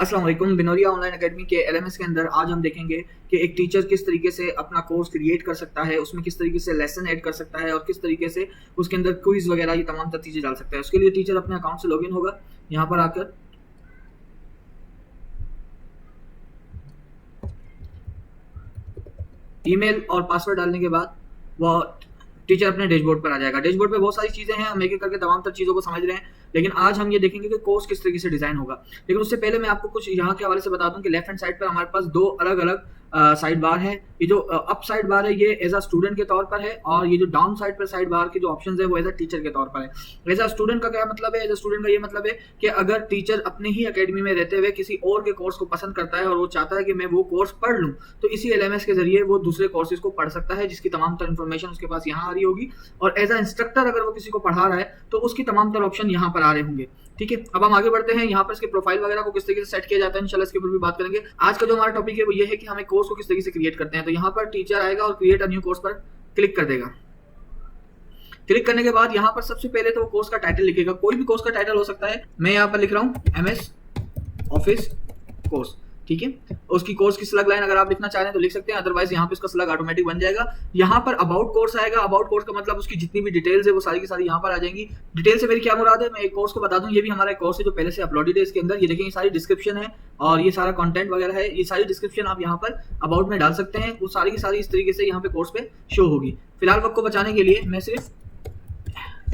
अस्सलाम वालेकुम। बिनोरिया online academy के एलएमएस के अंदर आज हम देखेंगे कि एक टीचर किस तरीके से अपना कोर्स क्रिएट कर सकता है, उसमें किस तरीके से लेसन ऐड कर सकता है और किस तरीके से उसके अंदर क्विज वगैरह ये तमाम चीज़ें डाल सकता है। उसके लिए टीचर अपने अकाउंट से लॉगिन होगा। यहाँ पर आकर ईमेल और पासवर्ड डालने के बाद वो टीचर अपने डैशबोर्ड पर आ जाएगा। डैशबोर्ड पे बहुत सारी चीज़ें हैं, हम एक एक करके तमाम तर चीज़ों को समझ रहे हैं, लेकिन आज हम ये देखेंगे कि कोर्स किस तरीके से डिज़ाइन होगा। लेकिन उससे पहले मैं आपको कुछ यहाँ के हवाले से बता दूं कि लेफ्ट हैंड साइड पर हमारे पास दो अलग अलग साइड बार है। ये जो अप साइड बार है ये एज अ स्टूडेंट के तौर पर है, और ये जो डाउन साइड पर साइड बार के जो ऑप्शंस है वो एज अ टीचर के तौर पर है। एज अ स्टूडेंट का क्या मतलब है? एज अ स्टूडेंट का ये मतलब है कि अगर टीचर अपने ही अकेडमी में रहते हुए किसी और के कोर्स को पसंद करता है और वो चाहता है कि मैं वो कोर्स पढ़ लूँ, तो इसी एलएमएस के जरिए वो दूसरे कोर्सेज को पढ़ सकता है, जिसकी तमाम तर इन्फॉर्मेशन उसके पास यहाँ आ रही होगी। और एज अ इंस्ट्रक्टर अगर वो किसी को पढ़ा रहा है तो उसकी तमाम तर ऑप्शन यहाँ पर आ रहे होंगे। ठीक है, अब हम आगे बढ़ते हैं। यहाँ पर इसके प्रोफाइल वगैरह को किस तरीके से सेट किया जाता है इंशाल्लाह इसके ऊपर भी बात करेंगे। आज का जो हमारा टॉपिक है वो ये है कि हमें कोर्स को किस तरीके से क्रिएट करते हैं। तो यहाँ पर टीचर आएगा और क्रिएट अ न्यू कोर्स पर क्लिक कर देगा। क्लिक करने के बाद यहाँ पर सबसे पहले तो वो कोर्स का टाइटल लिखेगा। कोई भी कोर्स का टाइटल हो सकता है। मैं यहाँ पर लिख रहा हूँ एमएस ऑफिस कोर्स। ठीक है, उसकी कोर्स की स्लग लाइन अगर आप लिखना चाह रहे हैं तो लिख सकते हैं, अदरवाइज यहाँ पे उसका स्लग ऑटोमेटिक बन जाएगा। यहाँ पर अबाउट कोर्स आएगा। अबाउट कोर्स का मतलब उसकी जितनी भी डिटेल्स है वो सारी की सारी यहाँ पर आ जाएंगी। डिटेल से मेरी क्या मुराद है, मैं एक कोर्स को बता दूं। ये भी हमारा एक कोर्स है जो पहले से अपलोडेड है। इसके अंदर ये देखेंगे सारी डिस्क्रिप्शन है और ये सारा कंटेंट वगैरह है। ये सारी डिस्क्रिप्शन आप यहाँ पर अबाउट में डाल सकते हैं। वो सारी की सारी इस तरीके से यहाँ पे कोर्स पे शो होगी। फिलहाल वक्त को बचाने के लिए मैं सिर्फ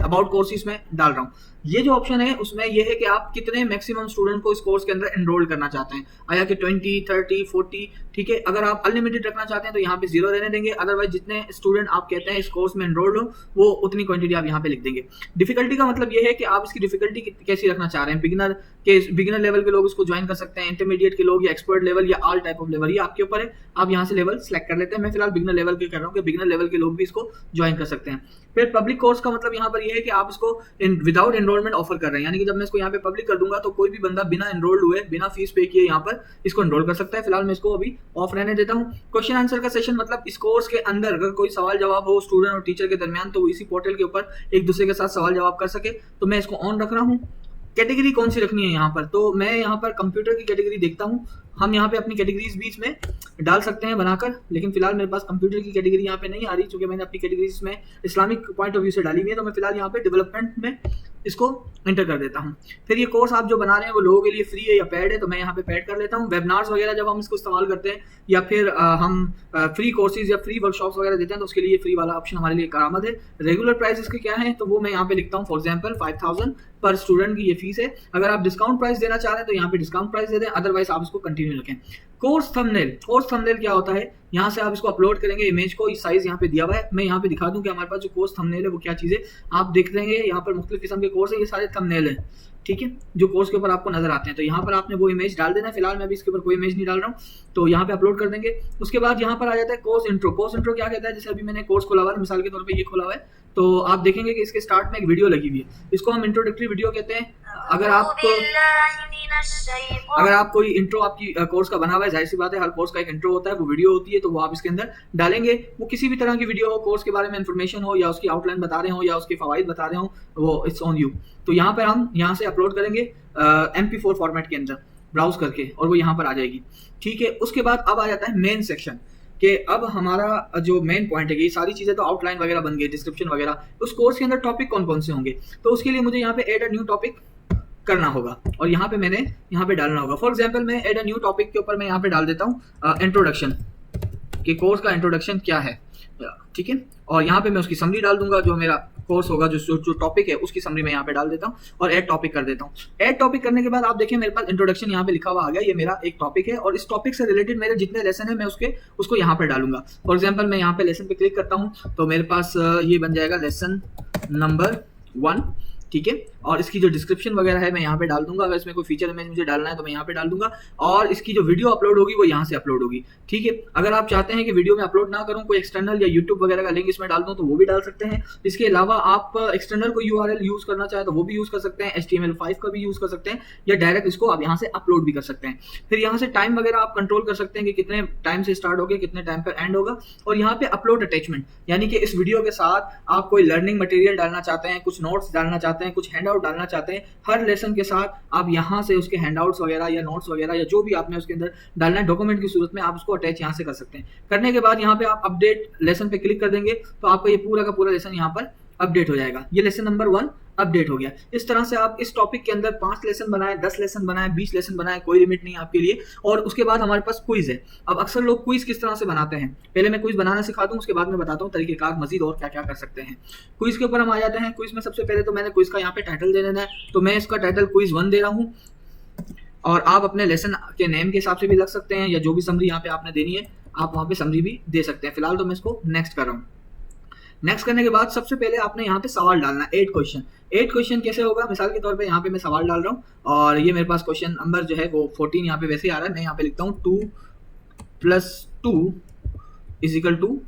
अबाउट कोर्सेज में डाल रहा हूँ। ये जो ऑप्शन है उसमें ये है कि आप कितने मैक्सिमम स्टूडेंट को इस कोर्स के अंदर एनरोल करना चाहते हैं, आया कि 20, 30, 40। ठीक है, अगर आप अनलिमिटेड रखना चाहते हैं तो यहाँ पे 0 रहने देंगे, अदरवाइज जितने स्टूडेंट आप कहते हैं इस कोर्स में एनरोल्ड हो वो उतनी क्वांटिटी आप यहाँ पे लिख देंगे। डिफिकल्टी का मतलब ये है कि आप इसकी डिफिकल्टी कैसी रखना चाह रहे हैं। बिगिनर लेवल के लोग इसको ज्वाइन कर सकते हैं, इंटरमीडिएट के लोग, या एक्सपर्ट लेवल, या ऑल टाइप ऑफ लेवल, ये आपके ऊपर है। आप यहाँ से लेवल सेलेक्ट कर लेते हैं। मैं फिलहाल बिगिनर लेवल के कर रहा हूँ कि बिगिनर लेवल के लोग भी इसको ज्वाइन कर सकते हैं। फिर पब्लिक कोर्स का मतलब यहाँ पर ये है कि आप इसको विदाउट एनरोलमेंट ऑफर कर रहे हैं, यानी कि जब मैं इसको यहाँ पे पब्लिक कर दूंगा तो कोई भी बंदा बिना एनरोल्ड हुए, बिना फीस पे किए यहाँ पर इसको एनरोल कर सकता है। फिलहाल मैं इसको अभी ऑफ रहने देता हूँ। क्वेश्चन आंसर का सेशन मतलब इस कोर्स के अंदर अगर कोई सवाल जवाब हो स्टूडेंट और टीचर के दरमियान तो वो इसी पोर्टल के ऊपर एक दूसरे के साथ सवाल जवाब कर सके, तो मैं इसको ऑन रख रहा हूँ। कैटेगरी कौन सी रखनी है यहाँ पर, तो मैं यहाँ पर कंप्यूटर की कैटेगरी देखता हूँ। हम यहाँ पे अपनी कैटेगरीज बीच में डाल सकते हैं बनाकर, लेकिन फिलहाल मेरे पास कंप्यूटर की कैटेगरी यहाँ पे नहीं आ रही, क्योंकि मैंने अपनी कैटेगरीज में इस्लामिक पॉइंट ऑफ व्यू से डाली हुई है। तो मैं फिलहाल यहाँ पे डेवलपमेंट में इसको एंटर कर देता हूँ। फिर ये कोर्स आप जो बना रहे हैं वो लोगों के लिए फ्री है या पेड है, तो मैं यहाँ पे पेड कर लेता हूँ। वेबिनार्स वगैरह जब हम इसको इस्तेमाल करते हैं या फिर हम फ्री कोर्सेज या फ्री वर्कशॉप्स वगैरह देते हैं तो उसके लिए फ्री वाला ऑप्शन हमारे लिए करामद है। रेगुलर प्राइस इसके क्या है तो वो मैं यहाँ पे लिखता हूँ। फॉर एग्जाम्पल 5000 पर स्टूडेंट की ये फीस है। अगर आप डिस्काउंट प्राइस देना चाह रहे हैं तो यहाँ पे डिस्काउंट प्राइस दे दें, अदरवाइज आप इसको कंटिन्यू रखें। कोर्स थंबनेल क्या होता है, यहाँ से आप इसको अपलोड करेंगे इमेज को। इस साइज यहाँ पे दिया हुआ है। मैं यहाँ पे दिखा दूं कि हमारे पास जो कोर्स थंबनेल है वो क्या चीज़ है। आप देख रहे हैं यहाँ पर मुख्तलिफ किस्म के कोर्स है, ये सारे थंबनेल हैं। ठीक है, जो कोर्स के ऊपर आपको नजर आते हैं, तो यहाँ पर आपने वो इमेज डाल देना है। फिलहाल मैं अभी इसके ऊपर कोई इमेज नहीं डाल रहा हूँ, तो यहाँ पे अपलोड कर देंगे। उसके बाद यहाँ पर आ जाता है कोर्स इंट्रो। कोर्स इंट्रो क्या कहता है, जैसे अभी मैंने कोर्स खोला हुआ है, मिसाल के तौर पर ये खोला हुआ है, तो आप देखेंगे कि इसके स्टार्ट में एक वीडियो लगी हुई है। इसको हम इंट्रोडक्टरी वीडियो कहते हैं। अगर आप कोई इंट्रो आपकी कोर्स का बना हुआ है, जाहिर सी बात है हर कोर्स का एक इंट्रो होता है, वो वीडियो होती है, तो वो आप इसके अंदर डालेंगे। वो किसी भी तरह की वीडियो हो, कोर्स के बारे में इंफॉर्मेशन हो, या उसकी आउटलाइन बता रहे हो, या उसके फवाइद बता रहे हो, वो इट्स ऑन यू। तो यहाँ पर हम यहाँ से अपलोड करेंगे MP4 फॉर्मेट के अंदर ब्राउज करके, और वो यहाँ पर आ जाएगी। ठीक है, उसके बाद अब आ जाता है मेन सेक्शन कि अब हमारा जो मेन पॉइंट है, ये सारी चीज़ें तो आउटलाइन वगैरह बन गई, डिस्क्रिप्शन वगैरह। उस कोर्स के अंदर टॉपिक कौन कौन से होंगे, तो उसके लिए मुझे यहाँ पे ऐड अ न्यू टॉपिक करना होगा, और यहाँ पे मैंने यहाँ पे डालना होगा। फॉर एग्जांपल मैं ऐड अ न्यू टॉपिक के ऊपर मैं यहाँ पे डाल देता हूँ इंट्रोडक्शन, कि कोर्स का इंट्रोडक्शन क्या है। ठीक है, और यहाँ पे मैं उसकी समरी डाल दूंगा। जो मेरा कोर्स होगा, जो टॉपिक है उसकी समरी मैं यहाँ पे डाल देता हूँ और ऐड टॉपिक कर देता हूँ। ऐड टॉपिक करने के बाद आप देखिए मेरे पास इंट्रोडक्शन यहाँ पे लिखा हुआ आ गया। ये मेरा एक टॉपिक है और इस टॉपिक से रिलेटेड मेरे जितने लेसन है मैं उसको यहाँ पे डालूंगा। फॉर एग्जाम्पल मैं यहाँ पे लेसन पे क्लिक करता हूँ तो मेरे पास ये बन जाएगा लेसन नंबर 1। ठीक है, और इसकी जो डिस्क्रिप्शन वगैरह है मैं यहाँ पे डाल दूंगा। अगर इसमें कोई फीचर इमेज मुझे डालना है तो मैं यहाँ पे डाल दूंगा, और इसकी जो वीडियो अपलोड होगी वो यहाँ से अपलोड होगी। ठीक है, अगर आप चाहते हैं कि वीडियो में अपलोड ना करूँ, कोई एक्सटर्नल या यूट्यूब वगैरह का लिंक इसमें डाल दूँ तो वो भी डाल सकते हैं। इसके अलावा आप एक्सटर्नल को URL यूज करना चाहे तो वो भी यूज कर सकते हैं, HTML5 का भी यूज कर सकते हैं, या डायरेक्ट इसको आप यहाँ से अपलोड भी कर सकते हैं। फिर यहाँ से टाइम वगैरह आप कंट्रोल कर सकते हैं कि कितने टाइम से स्टार्ट होगा, कितने टाइम पर एंड होगा। और यहाँ पे अपलोड अटैचमेंट, यानी कि इस वीडियो के साथ आप कोई लर्निंग मटेरियल डालना चाहते हैं, कुछ नोट्स डालना चाहते चाहते हैं, कुछ हैंड आउट डालना चाहते हैं, हर लेसन के साथ आप यहाँ से उसके हैंड आउट्स वगैरह या नोट्स वगैरह या जो भी आपने उसके अंदर डालना है डॉक्यूमेंट की सूरत में, आप उसको अटैच यहाँ से कर सकते हैं। करने के बाद यहाँ पे आप अपडेट लेसन पे क्लिक कर देंगे तो आपका ये पूरा का पूरा लेसन यहाँ पर अपडेट हो जाएगा। ये लेसन नंबर 1 अपडेट हो गया। इस तरह से आप इस टॉपिक के अंदर 5 लेसन बनाए, 10 लेसन बनाए, 20 लेसन बनाए, कोई लिमिट नहीं है आपके लिए। और उसके बाद हमारे पास क्विज है। अब अक्सर लोग क्विज किस तरह से बनाते हैं, पहले मैं क्विज बनाना सिखा दूं, उसके बाद मैं बताता हूं तरीकेकार मजीद और क्या क्या कर सकते हैं। क्विज के ऊपर हम आ जाते हैं। क्विज में सबसे पहले तो मैंने क्विज का यहाँ पे टाइटल दे देना है, तो मैं इसका टाइटल क्विज 1 दे रहा हूँ। और आप अपने लेसन के नेम के हिसाब से भी लग सकते हैं, या जो भी समरी यहाँ पे आपने देनी है आप वहाँ पे समरी भी दे सकते हैं। फिलहाल तो मैं इसको नेक्स्ट कर रहा हूँ। नेक्स्ट करने के बाद सबसे पहले आपने यहाँ पे सवाल डालना है, 8 क्वेश्चन। 8 क्वेश्चन कैसे होगा, मिसाल के तौर पे यहाँ पे मैं सवाल डाल रहा हूँ और ये मेरे पास क्वेश्चन नंबर जो है वो 14 यहाँ पे वैसे ही आ रहा है। मैं यहाँ पे लिखता हूँ 2 + 2 =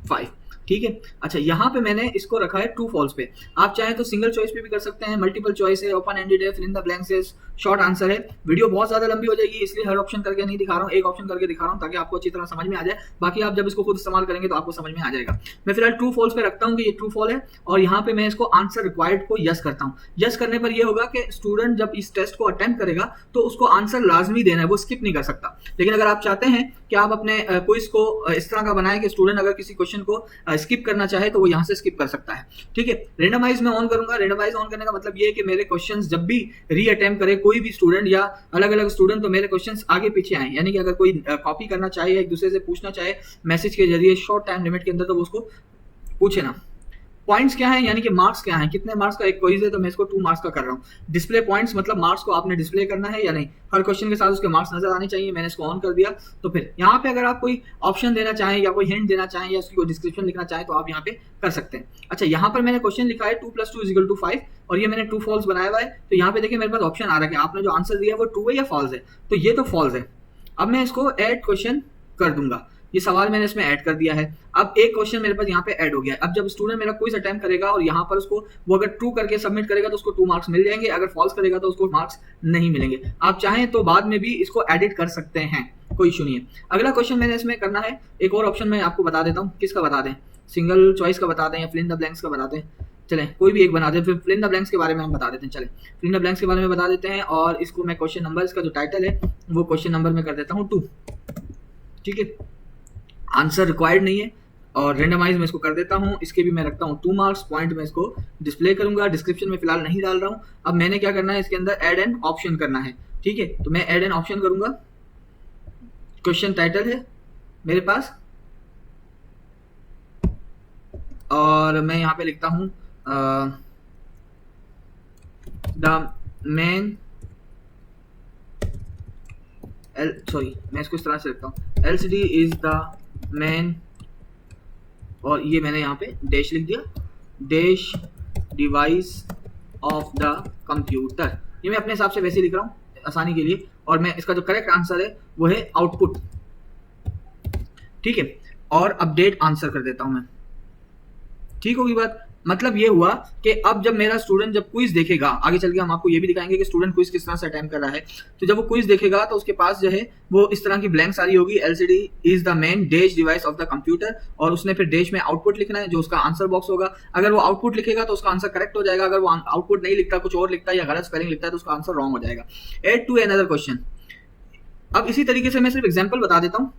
5, ठीक है। अच्छा, यहाँ पे मैंने इसको रखा है ट्रू फॉल्स पे। आप चाहें तो सिंगल चॉइस पे भी कर सकते हैं, मल्टीपल चॉइस है, ओपन एंडेड है, फिल इन द ब्लैंक्स है, शॉर्ट आंसर है। वीडियो बहुत ज्यादा लंबी हो जाएगी इसलिए हर ऑप्शन करके नहीं दिखा रहा हूँ, एक ऑप्शन करके दिखा रहा हूँ ताकि आपको अच्छी तरह समझ में आ जाए। बाकी आप जब इसको खुद इस्तेमाल करेंगे तो आपको समझ में आ जाएगा। मैं फिलहाल ट्रू फॉल्स पे रखता हूँ कि ये ट्रू फॉल है और यहाँ पे मैं इसको आंसर रिक्वायर्ड को यस करता हूँ। यस करने पर यह होगा कि स्टूडेंट जब इस टेस्ट को अटेम्प्ट करेगा तो उसको आंसर लाजमी देना है, वो स्किप नहीं कर सकता। लेकिन अगर आप चाहते हैं कि आप अपने क्विज को इस तरह का बनाएं कि स्टूडेंट अगर किसी क्वेश्चन को स्किप करना चाहे तो वो यहाँ से स्किप कर सकता है, ठीक है। रेंडमाइज में ऑन करूंगा। रेंडमाइज ऑन करने का मतलब ये है कि मेरे क्वेश्चंस जब भी री अटेम्प्ट करे कोई भी स्टूडेंट या अलग अलग स्टूडेंट, तो मेरे क्वेश्चंस आगे पीछे आए। यानी कि अगर कोई कॉपी करना चाहे या एक दूसरे से पूछना चाहे मैसेज के जरिए शॉर्ट टाइम लिमिट के अंदर, तो वो उसको पूछे ना। पॉइंट्स क्या है, यानी कि मार्क्स क्या है, कितने मार्क्स का एक क्विज है तो मैं इसको 2 मार्क्स का कर रहा हूँ। डिस्प्ले पॉइंट्स मतलब मार्क्स को आपने डिस्प्ले करना है या नहीं, हर क्वेश्चन के साथ उसके मार्क्स नजर आने चाहिए। मैंने इसको ऑन कर दिया। तो फिर यहाँ पे अगर आप कोई ऑप्शन देना चाहें या कोई हिंट देना चाहें या उसकी कोई डिस्क्रिप्शन लिखना चाहें तो आप यहाँ पे कर सकते हैं। अच्छा, यहाँ पर मैंने क्वेश्चन लिखा है 2 + 2 = 5 और ये मैंने ट्रू फॉल्स बनाया हुआ है। तो यहाँ पे देखिए मेरे पास ऑप्शन आ रहा है कि आपने जो आंसर दिया है वो ट्रू है या फॉल्स है, तो ये तो फॉल्स है। अब मैं इसको ऐड क्वेश्चन कर दूंगा। ये सवाल मैंने इसमें ऐड कर दिया है। अब एक क्वेश्चन मेरे पास यहाँ पे ऐड हो गया है। अब जब स्टूडेंट मेरा क्विज अटेम्प्ट करेगा और यहाँ पर उसको वो अगर ट्रू करके सबमिट करेगा तो उसको 2 मार्क्स मिल जाएंगे, अगर फॉल्स करेगा तो उसको मार्क्स नहीं मिलेंगे। आप चाहें तो बाद में भी इसको एडिट कर सकते हैं, कोई इशू नहीं है। अगला क्वेश्चन मैंने इसमें करना है, एक और ऑप्शन मैं आपको बता देता हूँ। किसका बता दें, सिंगल चॉइस का बता दें या फिल इन द ब्लैंक्स का बता दें, चलें कोई भी एक बना दें। फिर फिल इन द ब्लैंक्स के बारे में हम बता देते हैं। चलें फिल इन द ब्लैंक्स के बारे में बता देते हैं और इसको मैं क्वेश्चन नंबर, इसका जो टाइटल है वो क्वेश्चन नंबर में कर देता हूँ 2, ठीक है। आंसर रिक्वायर्ड नहीं है और रेंडमाइज में इसको कर देता हूँ। इसके भी मैं रखता हूँ 2 मार्क्स। पॉइंट में इसको डिस्प्ले करूंगा। डिस्क्रिप्शन में फिलहाल नहीं डाल रहा हूँ। अब मैंने क्या करना है, इसके अंदर ऐड एन ऑप्शन करना है, ठीक है। तो मैं ऐड एन ऑप्शन करूंगा। क्वेश्चन टाइटल है मेरे पास और मैं यहाँ पे लिखता हूँ द मेन मैं इसको इस तरह से लिखता हूँ, LCD इज द मेन, और ये मैंने यहाँ पे डैश लिख दिया, dash device of the computer. ये मैं अपने हिसाब से वैसे लिख रहा हूँ आसानी के लिए। और मैं इसका जो करेक्ट आंसर है वो है आउटपुट, ठीक है। और अपडेट आंसर कर देता हूं मैं, ठीक होगी बात। मतलब ये हुआ कि अब जब मेरा स्टूडेंट जब क्विज देखेगा, आगे चल के हम आपको ये भी दिखाएंगे कि स्टूडेंट क्विज किस तरह से अटेम्प्ट कर रहा है, तो जब वो क्विज देखेगा तो उसके पास जो है वो इस तरह की ब्लैंक्स आ रही होगी, LCD is the main dash device of the computer, और उसने फिर डैश में आउटपुट लिखना है जो उसका आंसर बॉक्स होगा। अगर वो आउटपुट लिखेगा तो उसका आंसर करेक्ट हो जाएगा, अगर वो आउटपुट नहीं लिखता, कुछ और लिखता है या गलत स्पेलिंग लिखता है तो उसका आंसर रॉन्ग हो जाएगा। Add to another question. अब इसी तरीके से मैं सिर्फ एग्जाम्पल बता देता हूँ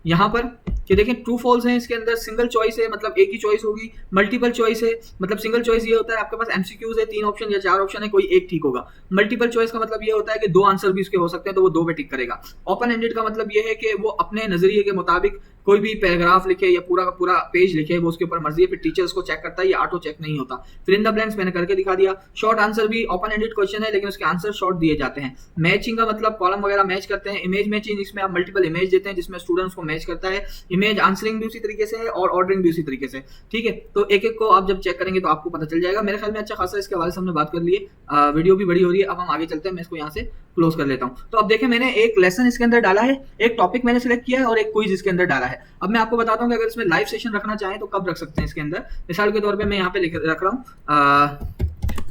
यहाँ पर कि देखें ट्रू फॉल्स है, इसके अंदर सिंगल चॉइस है मतलब एक ही चॉइस होगी, मल्टीपल चॉइस है मतलब सिंगल चॉइस ये होता है आपके पास MCQs है 3 ऑप्शन या 4 ऑप्शन है, कोई एक ठीक होगा। मल्टीपल चॉइस का मतलब ये होता है कि 2 आंसर भी उसके हो सकते हैं तो वो 2 पे टिक करेगा। ओपन एंडेड का मतलब ये है कि वो अपने नजरिए के मुताबिक कोई भी पैराग्राफ लिखे या पूरा का पूरा पेज लिखे, वो उसके ऊपर मर्जी है, फिर टीचर उसको चेक करता है, ये ऑटो चेक नहीं होता। फिर इन द ब्लैंक्स मैंने करके दिखा दिया। शॉर्ट आंसर भी ओपन एंडेड क्वेश्चन है लेकिन उसके आंसर शॉर्ट दिए जाते हैं। मैचिंग का मतलब कॉलम वगैरह मैच करते हैं। इमेज मैचिंग जिसमें आप मल्टीपल इमेज देते हैं जिसमें स्टूडेंट्स को मैच करता है। इमेज आंसरिंग भी उसी तरीके से है और ऑर्डरिंग भी उसी तरीके से, ठीक है। तो एक एक को आप जब चेक करेंगे तो आपको पता चल जाएगा। मेरे ख्याल में अच्छा खासा इसके हवाले से हमने बात कर ली है, वीडियो भी बड़ी हो रही है। अब हम आगे चलते हैं, मैं इसको यहाँ से क्लोज कर लेता हूँ। तो अब देखें मैंने एक लेसन इसके अंदर डाला है, एक टॉपिक मैंने सिलेक्ट किया है और एक क्विज इसके अंदर डाला है। अब मैं आपको बताता हूँ कि अगर इसमें लाइव सेशन रखना चाहें तो कब रख सकते हैं इसके अंदर। मिसाल के तौर पे मैं यहाँ पे रख रहा हूँ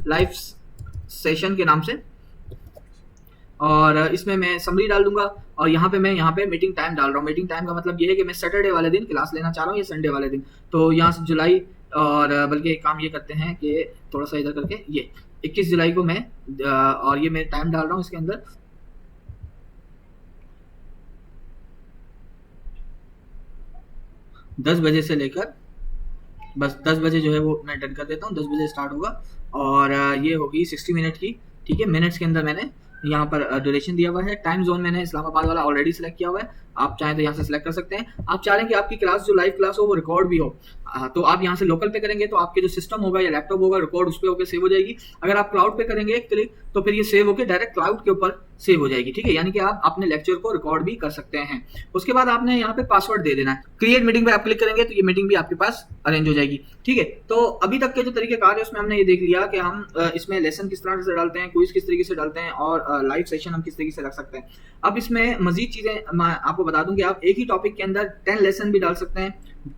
लाइव सेशन के नाम से, और इसमें मैं समरी डाल दूंगा और यहाँ पे मीटिंग टाइम डाल रहा हूँ। मीटिंग टाइम का मतलब ये है कि मैं सैटरडे वाले दिन क्लास लेना चाह रहा हूँ या संडे वाले दिन। तो यहाँ से जुलाई, और बल्कि एक काम ये करते हैं कि थोड़ा सा इधर करके ये 21 जुलाई को मैं और ये मैं टाइम डाल रहा हूँ इसके अंदर 10 बजे से लेकर बस 10 बजे जो है वो मैं डन कर देता हूँ। 10 बजे स्टार्ट होगा और ये होगी 60 मिनट की, ठीक है। मिनट्स के अंदर मैंने यहाँ पर ड्यूरेशन दिया हुआ है। टाइम जोन मैंने इस्लामाबाद वाला ऑलरेडी सिलेक्ट किया हुआ है, आप चाहें तो यहाँ से सिलेक्ट कर सकते हैं। आप चाह रहे हैं कि आपकी क्लास जो लाइव क्लास हो वो रिकॉर्ड भी हो, तो आप यहाँ से लोकल पे करेंगे तो आपके जो सिस्टम होगा या लैपटॉप होगा रिकॉर्ड उस पर होकर सेव हो जाएगी। अगर आप क्लाउड पे करेंगे क्लिक तो फिर ये सेव होकर डायरेक्ट क्लाउड के ऊपर सेव हो जाएगी, ठीक है। यानी कि आप अपने लेक्चर को रिकॉर्ड भी कर सकते हैं। उसके बाद आपने यहाँ पे पासवर्ड दे देना है। क्रिएट मीटिंग पे आप क्लिक करेंगे तो ये मीटिंग भी आपके पास अरेंज हो जाएगी, ठीक है। तो अभी तक के जो तरीके कार है उसमें हमने ये देख लिया कि हम इसमें लेसन किस तरह से डालते हैं, क्विज किस तरीके से डालते हैं और लाइव सेशन हम किस तरीके से रख सकते हैं। अब इसमें मजीद चीजें मैं आपको बता दूं कि आप एक ही टॉपिक के अंदर 10 लेसन भी डाल सकते हैं,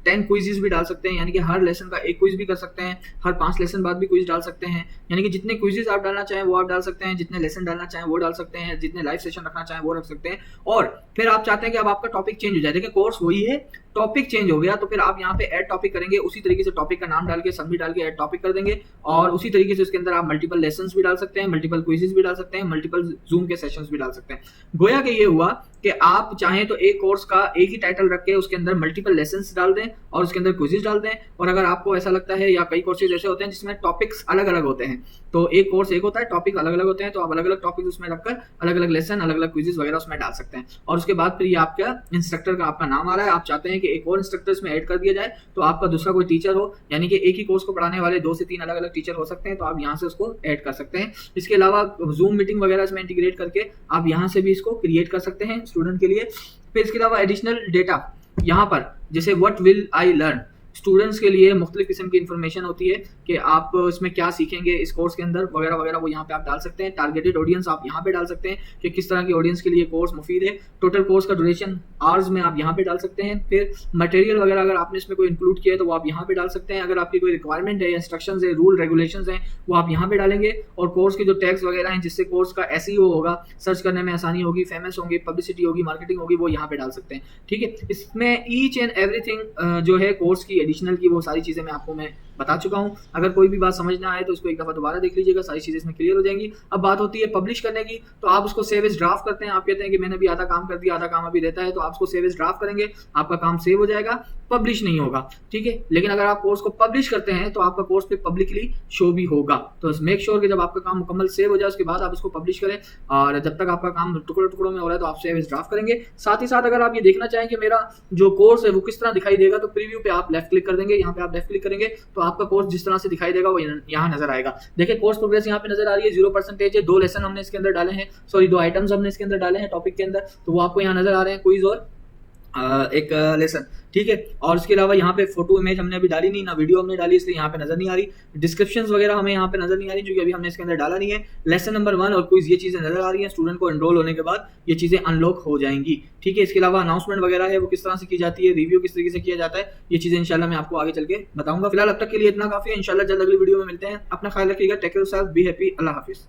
10 क्विजेस भी डाल सकते हैं, यानी कि हर लेसन का एक क्विज भी कर सकते हैं, हर 5 लेसन बाद भी क्विज डाल सकते हैं। यानी कि जितने क्विजेस आप डालना चाहें वो आप डाल सकते हैं, जितने लेसन डालना चाहें वो डाल सकते हैं, जितने लाइव सेशन रखना चाहें वो रख सकते हैं। और फिर आप चाहते हैं कि अब आपका टॉपिक चेंज हो जाए, देखिए कोर्स वही है, टॉपिक चेंज हो गया तो फिर आप यहाँ पे ऐड टॉपिक करेंगे, उसी तरीके से टॉपिक का नाम डाल के सबमिट डाल के ऐड टॉपिक कर देंगे और उसी तरीके से उसके अंदर आप मल्टीपल लेसन्स भी डाल सकते हैं, मल्टीपल क्विजेस भी डाल सकते हैं, मल्टीपल जूम के सेशंस भी डाल सकते हैं। गोया कि ये हुआ कि आप चाहें तो एक कोर्स का एक ही टाइटल रख के उसके अंदर मल्टीपल लेसन्स डाल दें और उसके अंदर क्विजेस डाल दें। और अगर आपको ऐसा लगता है या कई कोर्सेज ऐसे होते हैं जिसमें टॉपिक्स अलग अलग होते हैं, तो एक कोर्स एक होता है, टॉपिक अलग अलग होते हैं, तो आप अलग अलग टॉपिक उसमें रखकर अलग अलग लेसन अलग अलग क्विजेस वगैरह उसमें डाल सकते हैं। और उसके बाद फिर ये आपका इंस्ट्रक्टर का आपका नाम आ रहा है, आप चाहते हैं कि एक और इंस्ट्रक्टर इसमें ऐड कर दिया जाए तो आपका दूसरा कोई टीचर हो, यानी कि एक ही कोर्स को पढ़ाने वाले 2 से 3 अलग अलग टीचर हो सकते हैं, तो आप यहाँ से उसको ऐड कर सकते हैं। इसके अलावा जूम मीटिंग वगैरह इसमें इंटीग्रेट करके आप यहाँ से भी इसको क्रिएट कर सकते हैं स्टूडेंट के लिए। फिर इसके अलावा एडिशनल डेटा यहाँ पर जैसे what will I learn, students के लिए मुख्तलिफ किस्म की इन्फॉर्मेशन होती है कि आप इसमें क्या सीखेंगे इस कोर्स के अंदर वगैरह वगैरह, वो यहाँ पे आप डाल सकते हैं। टारगेटेड ऑडियंस आप यहाँ पे डाल सकते हैं कि किस तरह की ऑडियंस के लिए कोर्स मुफीद है। टोटल कोर्स का ड्यूरेशन आवर्स में आप यहाँ पे डाल सकते हैं। फिर मटेरियल वगैरह अगर आपने इसमें कोई इंक्लूड किया है तो वो आप यहाँ पे डाल सकते हैं। अगर आपकी कोई रिक्वायरमेंट है, इंस्ट्रक्शंस है, रूल रेगुलेशंस हैं, वो आप यहाँ पे डालेंगे। और कोर्स के जो टैग्स वगैरह हैं जिससे कोर्स का SEO होगा, सर्च करने में आसानी होगी, फेमस होंगे, पब्लिसिटी होगी, मार्केटिंग होगी, वो यहाँ पे डाल सकते हैं, ठीक है। इसमें ईच एंड एवरीथिंग जो है कोर्स की एडिशनल की वो सारी चीजें मैं आपको बता चुका हूं। अगर कोई भी बात समझ ना आए तो उसको एक दफा दोबारा देख लीजिएगा, सारी चीजें इसमें क्लियर हो जाएंगी। अब बात होती है पब्लिश करने की, तो आप उसको सेव एज ड्राफ्ट करते हैं। आप कहते हैं कि मैंने भी आधा काम कर दिया, आधा काम अभी रहता है, तो आप उसको सेव एज ड्राफ्ट करेंगे, आपका काम सेव हो जाएगा, पब्लिश नहीं होगा, ठीक है। लेकिन अगर आप कोर्स को पब्लिश करते हैं तो आपका कोर्स पे पब्लिकली शो भी होगा। तो मेक श्योर कि जब आपका काम मुकम्मल सेव हो जाए उसके बाद आप उसको पब्लिश करें, और जब तक आपका काम टुकड़ों टुकड़ों में हो रहा है तो आप सेव एज ड्राफ्ट करेंगे। साथ ही साथ अगर आप ये देखना चाहें कि मेरा जो कोर्स है वो किस तरह दिखाई देगा, तो प्रीव्यू पे आप लेफ्ट क्लिक कर देंगे। यहाँ पे आप लेफ्ट क्लिक करेंगे तो आपका कोर्स जिस तरह से दिखाई देगा वो यहाँ नजर आएगा। देखिए कोर्स प्रोग्रेस यहाँ पे नजर आ रही है, 0% है। 2 लेसन हमने इसके अंदर डाले हैं, सॉरी 2 आइटम्स हमने इसके अंदर डाले हैं टॉपिक के अंदर, तो वो आपको यहाँ नजर आ रहे हैं, क्विज और एक लेसन, ठीक है। और इसके अलावा यहाँ पे फोटो इमेज हमने अभी डाली नहीं, ना वीडियो हमने डाली, इसलिए यहाँ पे नजर नहीं आ रही। डिस्क्रिप्शंस वगैरह हमें यहाँ पे नजर नहीं आ रही क्योंकि अभी हमने इसके अंदर डाला नहीं है। लेसन नंबर 1 और क्विज ये चीजें नजर आ रही हैं। स्टूडेंट को एनरोल होने के बाद ये चीजें अनलॉक हो जाएंगी, ठीक है। इसके अलावा अनाउंसमेंट वगैरह है वो किस तरह से की जाती है, रिव्यू किस तरीके से किया जाता है, ये चीजें इंशाल्लाह मैं आपको आगे चल के बताऊंगा। फिलहाल अब तक के लिए इतना काफी है, इंशाल्लाह जल्द अगली वीडियो में मिलते हैं। अपना ख्याल रखिएगा, take care of yourself, be happy, अल्लाह हाफिज।